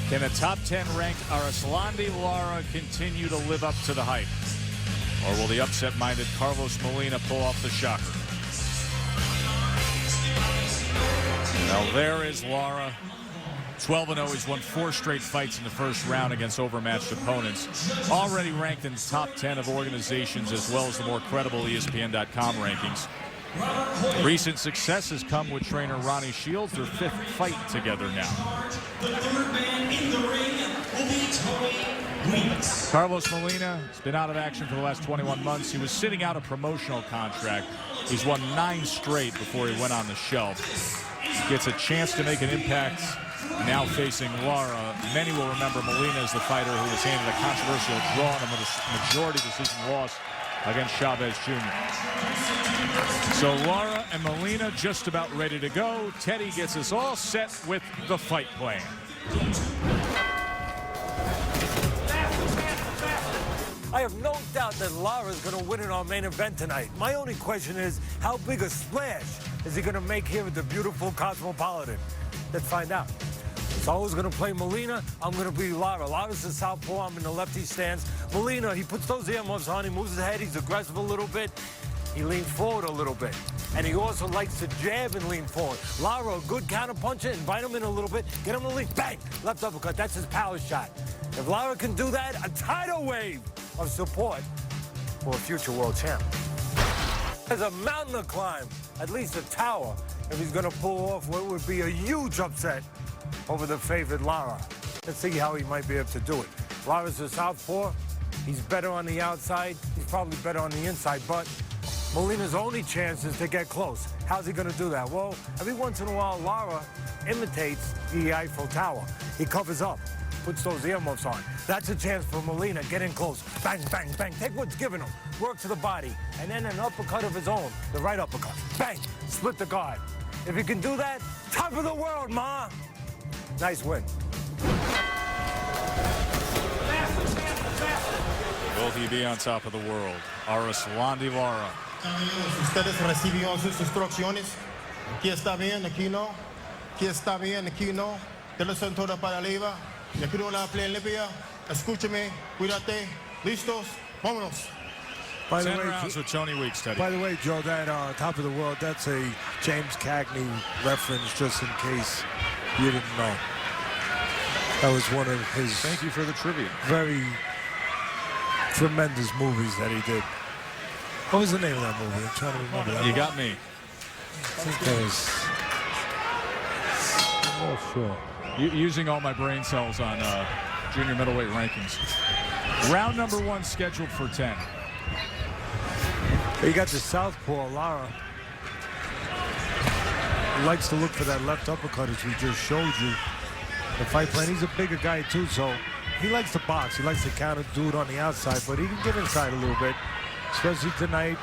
Can the top 10 ranked Erislandy Lara continue to live up to the hype? Or will the upset-minded Carlos Molina pull off the shocker? Well, there is Lara. 12-0. He's won 4 straight fights in the first round against overmatched opponents. Already ranked in the top 10 of organizations as well as the more credible ESPN.com rankings. Recent success has come with trainer Ronnie Shields, their 5th fight together now. Carlos Molina has been out of action for the last 21 months. He was sitting out a promotional contract. He's won 9 straight before he went on the shelf. Gets a chance to make an impact now facing Lara. Many will remember Molina as the fighter who was handed a controversial draw in a majority decision loss against Chavez Jr. So Lara and Molina just about ready to go. Teddy gets us all set with the fight plan. I have no doubt that Lara is going to win in our main event tonight. My only question is, how big a splash is he going to make here at the beautiful Cosmopolitan? Let's find out. So I was going to play Molina. I'm going to be Lara. Lara's the southpaw. I'm in the lefty stance. Molina, he puts those earmuffs on. He moves his head. He's aggressive a little bit. He leans forward a little bit. And he also likes to jab and lean forward. Lara, a good counter-puncher. Invite him in a little bit. Get him to lean. Bang! Left uppercut. That's his power shot. If Lara can do that, a tidal wave of support for a future world champ. There's a mountain to climb, at least a tower, if he's going to pull off what would be a huge upset over the favored Lara. Let's see how he might be able to do it. Lara's a southpaw. He's better on the outside. He's probably better on the inside, but Molina's only chance is to get close. How's he going to do that? Well, every once in a while, Lara imitates the Eiffel Tower. He covers up, puts those earmuffs on. That's a chance for Molina. Get in close. Bang, bang, bang. Take what's given him. Work to the body. And then an uppercut of his own. The right uppercut. Bang. Split the guard. If he can do that, top of the world, ma. Nice win. Will he be on top of the world? Erislandy Lara. Ustedes recibieron sus instrucciones. Aquí está bien, aquí no. Aquí está bien, aquí no. De la cintura para arriba. Y aquí no la play limpia. Escúchame, cuídate. Listos, vámonos. By the 10 rounds with Tony Weeks, Teddy. By the way, Joe, that top of the world, that's a James Cagney reference, just in case you didn't know. That was one of his... Thank you for the trivia. Very tremendous movies that he did. What was the name of that movie? I'm trying to remember that. You got me. I think that was... Oh, sure. Using all my brain cells on junior middleweight rankings. Round number 1 scheduled for 10. You got the southpaw, Lara. He likes to look for that left uppercut, as we just showed you. The fight plan, he's a bigger guy too, so he likes to box. He likes to counter dude on the outside, but he can get inside a little bit, especially tonight.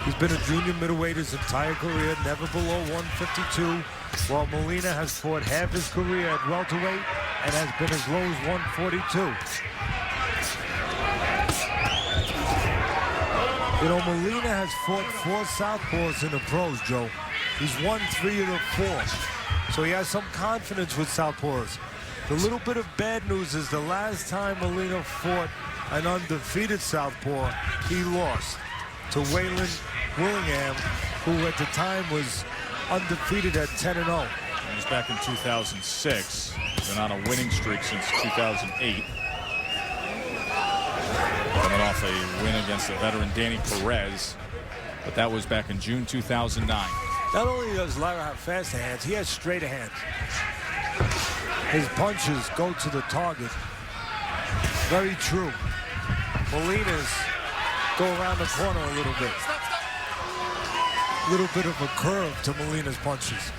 He's been a junior middleweight his entire career, never below 152, while Molina has fought half his career at welterweight and has been as low as 142. You know, Molina has fought 4 southpaws in the pros, Joe. He's won 3 of the 4. So he has some confidence with southpaws. The little bit of bad news is the last time Molina fought an undefeated southpaw, he lost to Waylon Willingham, who at the time was undefeated at 10-0. It was back in 2006. Been on a winning streak since 2008. Coming off a win against the veteran Danny Perez, but that was back in June 2009. Not only does Lara have fast hands, he has straighter hands. His punches go to the target. Very true. Molina's go around the corner a little bit. A little bit of a curve to Molina's punches.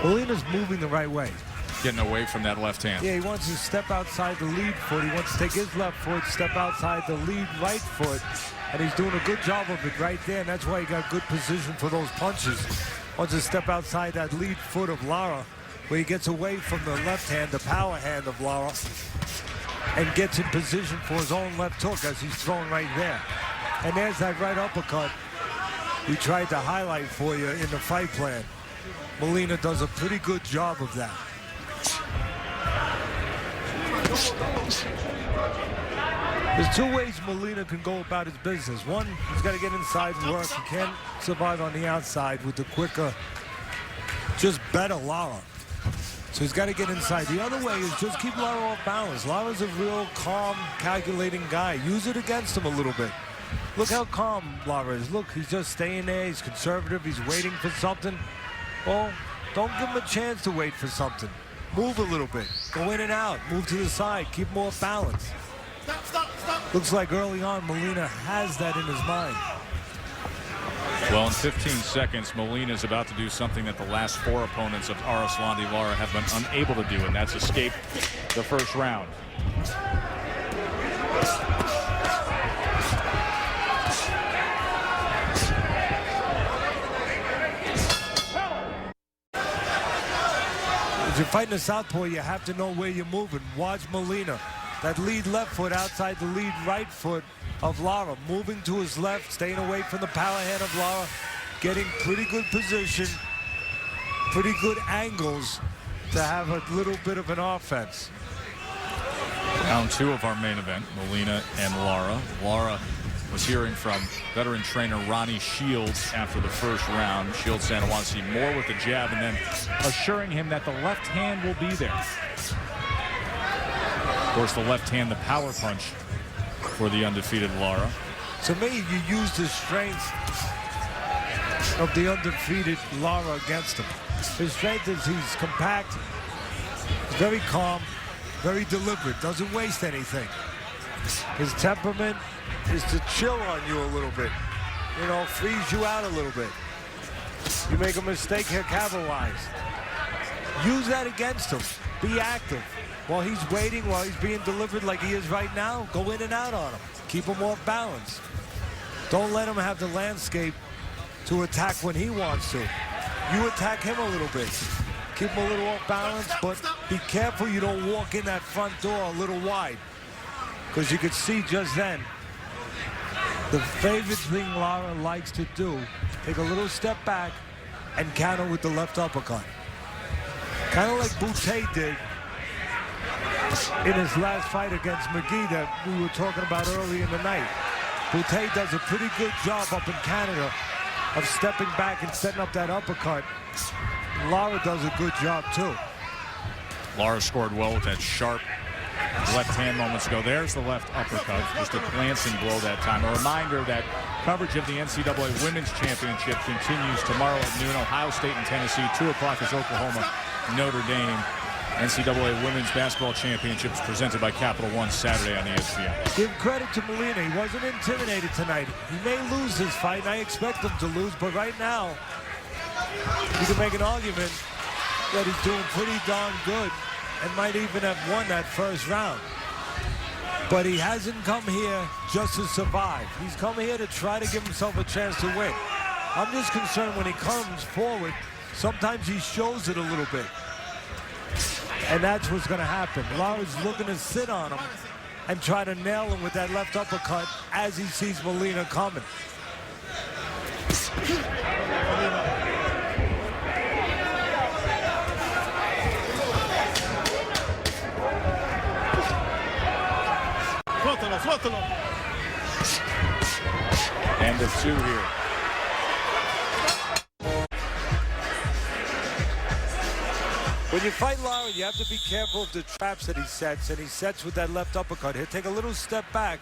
Molina's moving the right way. Getting away from that left hand. Yeah, he wants to step outside the lead foot. He wants to take his left foot, step outside the lead right foot. And he's doing a good job of it right there. And that's why he got good position for those punches. Wants to step outside that lead foot of Lara, where he gets away from the left hand, the power hand of Lara, and gets in position for his own left hook as he's throwing right there. And there's that right uppercut we tried to highlight for you in the fight plan. Molina does a pretty good job of that. There's two ways Molina can go about his business. One, he's got to get inside and work. He can't survive on the outside with the quicker, just better Lara. So he's got to get inside. The other way is just keep Lara off balance. Lara's a real calm, calculating guy. Use it against him a little bit. Look how calm Lara is. Look, he's just staying there. He's conservative. He's waiting for something. Well, don't give him a chance to wait for something. Move a little bit. Go in and out. Move to the side. Keep more balance. Looks like early on Molina has that in his mind. Well, in 15 seconds, Molina is about to do something that the last four opponents of Erislandy Lara have been unable to do, and that's escape the first round. If you're fighting a southpaw, you have to know where you're moving. Watch Molina. That lead left foot outside the lead right foot of Lara. Moving to his left, staying away from the power hand of Lara. Getting pretty good position, pretty good angles to have a little bit of an offense. Round two of our main event, Molina and Lara. Lara was hearing from veteran trainer Ronnie Shields after the first round. Shields said, I want to see more with the jab, and then assuring him that the left hand will be there. Of course, the left hand, the power punch for the undefeated Lara. To me, you use the strength of the undefeated Lara against him. His strength is he's compact, he's very calm, very deliberate, doesn't waste anything. His temperament is to chill on you a little bit, you know, freeze you out a little bit. You make a mistake, he'll capitalize. Use that against him. Be active. While he's waiting, while he's being delivered like he is right now, go in and out on him. Keep him off balance. Don't let him have the landscape to attack when he wants to. You attack him a little bit. Keep him a little off balance, but be careful you don't walk in that front door a little wide. Because you could see just then, the favorite thing Lara likes to do, take a little step back and counter with the left uppercut. Kind of like Boutte did in his last fight against McGee that we were talking about early in the night. Boutte does a pretty good job up in Canada of stepping back and setting up that uppercut. Lara does a good job too. Lara scored well with that sharp left hand moments ago. There's the left uppercut, just a glancing blow that time. A reminder that coverage of the NCAA Women's Championship continues tomorrow at noon. Ohio State and Tennessee, 2 o'clock is Oklahoma, Notre Dame. NCAA Women's Basketball Championships presented by Capital One Saturday on ESPN. Give credit to Molina. He wasn't intimidated tonight. He may lose this fight, and I expect him to lose, but right now, you can make an argument that he's doing pretty darn good and might even have won that first round. But he hasn't come here just to survive. He's come here to try to give himself a chance to win. I'm just concerned when he comes forward, sometimes he shows it a little bit. And that's what's going to happen. Lara's looking to sit on him and try to nail him with that left uppercut as he sees Molina coming. End of 2 here. When you fight Lara, you have to be careful of the traps that he sets, and he sets with that left uppercut. He'll take a little step back,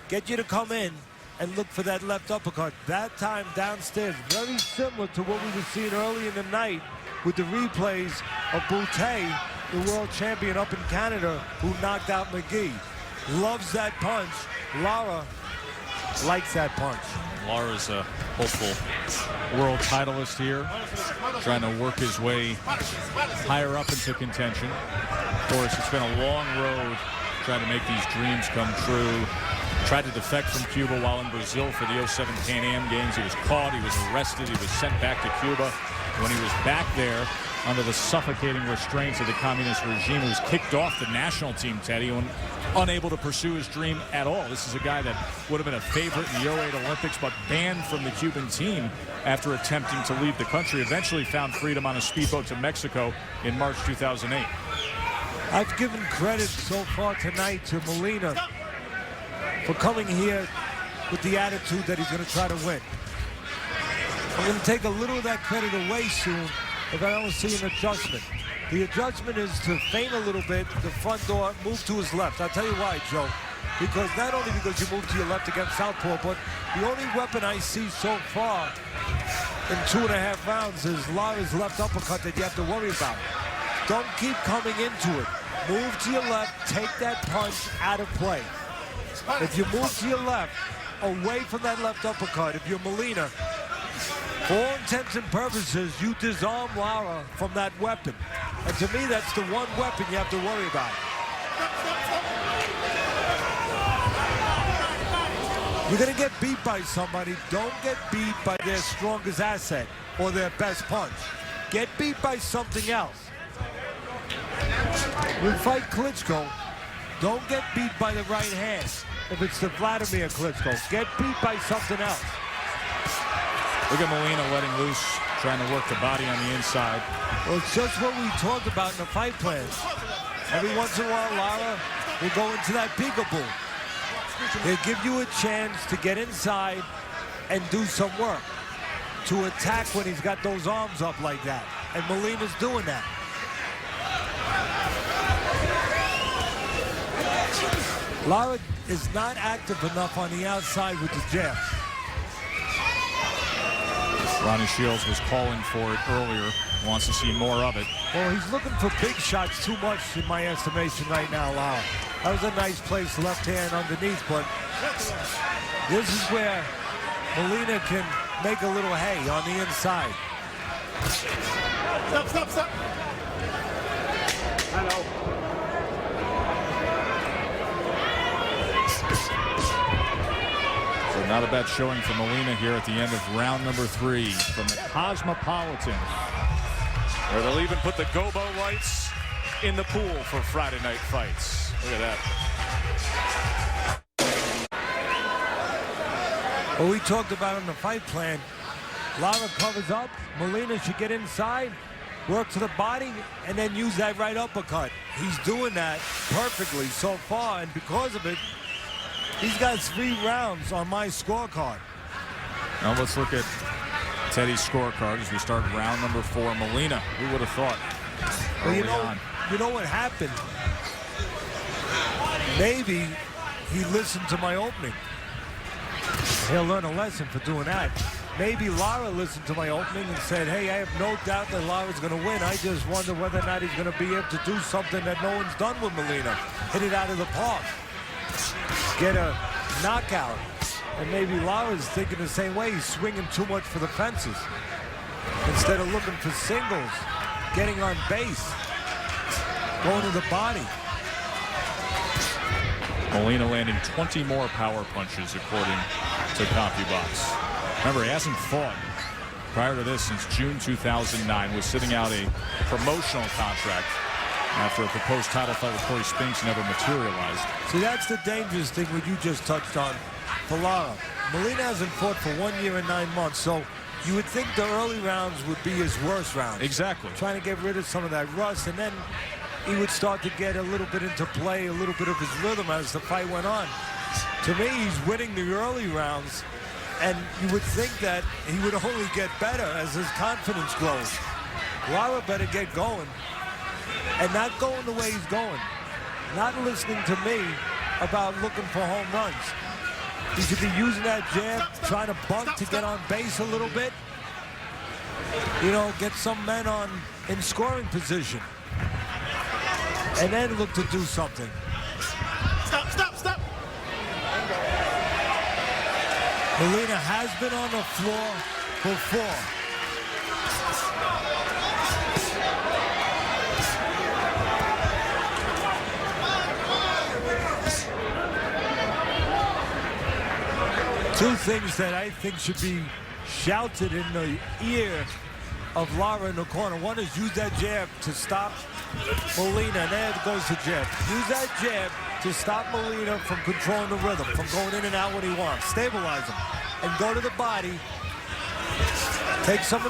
get you to come in, and look for that left uppercut. That time downstairs, very similar to what we were seeing early in the night with the replays of Boutte, the world champion up in Canada, who knocked out McGee. Loves that punch. Lara likes that punch. Lara's a hopeful world titleist here, trying to work his way higher up into contention. Of course, it's been a long road trying to make these dreams come true. Tried to defect from Cuba while in Brazil for the 07 Pan Am Games. He was caught, he was arrested, he was sent back to Cuba. When he was back there, under the suffocating restraints of the communist regime, who was kicked off the national team, Teddy, and unable to pursue his dream at all. This is a guy that would have been a favorite in the 08 Olympics, but banned from the Cuban team after attempting to leave the country. Eventually found freedom on a speedboat to Mexico in March 2008. I've given credit so far tonight to Molina for coming here with the attitude that he's going to try to win. I'm going to take a little of that credit away soon if I don't see an adjustment. The adjustment is to feint a little bit, the front door, move to his left. I'll tell you why, Joe. Because not only because you move to your left against southpaw, but the only weapon I see so far in 2.5 rounds is Lara's left uppercut that you have to worry about. Don't keep coming into it. Move to your left, take that punch out of play. If you move to your left, away from that left uppercut, if you're Molina, for all intents and purposes, you disarm Lara from that weapon. And to me, that's the one weapon you have to worry about. You're going to get beat by somebody. Don't get beat by their strongest asset or their best punch. Get beat by something else. You fight Klitschko, don't get beat by the right hand. If it's the Vladimir Klitschko, get beat by something else. Look at Molina letting loose, trying to work the body on the inside. Well, it's just what we talked about in the fight plans. Every once in a while, Lara will go into that peekaboo. They give you a chance to get inside and do some work, to attack when he's got those arms up like that. And Molina's doing that. Lara is not active enough on the outside with the jab. Ronnie Shields was calling for it earlier, wants to see more of it. Well, he's looking for big shots too much in my estimation right now, Lara. That was a nice place, left hand underneath, but this is where Molina can make a little hay on the inside. Stop, stop, stop. Hello. So not a bad showing for Molina here at the end of round number 3 from the Cosmopolitan, where they'll even put the gobo lights in the pool for Friday night fights. Look at that. Well, we talked about in the fight plan, Lara covers up, Molina should get inside, work to the body, and then use that right uppercut. He's doing that perfectly so far, and because of it, he's got 3 rounds on my scorecard. Now let's look at Teddy's scorecard as we start round number 4. Molina, who would have thought early on. You know what happened? Maybe he listened to my opening. He'll learn a lesson for doing that. Maybe Lara listened to my opening and said, hey, I have no doubt that Lara's going to win. I just wonder whether or not he's going to be able to do something that no one's done with Molina. Hit it out of the park. Get a knockout. And maybe Lara's thinking the same way. He's swinging too much for the fences. Instead of looking for singles, getting on base, going to the body. Molina landing 20 more power punches, according to CompuBox. Remember, he hasn't fought prior to this since June 2009, was sitting out a promotional contract after a proposed title fight with Corey Spinks never materialized. See, that's the dangerous thing what you just touched on for Lara. Molina hasn't fought for 1 year and 9 months, so you would think the early rounds would be his worst rounds. Exactly. Trying to get rid of some of that rust, and then he would start to get a little bit into play, a little bit of his rhythm as the fight went on. To me, he's winning the early rounds, and you would think that he would only get better as his confidence grows. Lara better get going, and not going the way he's going. Not listening to me about looking for home runs. He should be using that jab, trying to bunt to get on base a little bit. You know, get some men in scoring position. And then look to do something. Stop, stop, stop. Molina has been on the floor before. Two things that I think should be shouted in the ear of Lara in the corner. One is use that jab to stop Molina, and there goes the jab. Use that jab to stop Molina from controlling the rhythm, from going in and out when he wants. Stabilize him and go to the body. Take some of the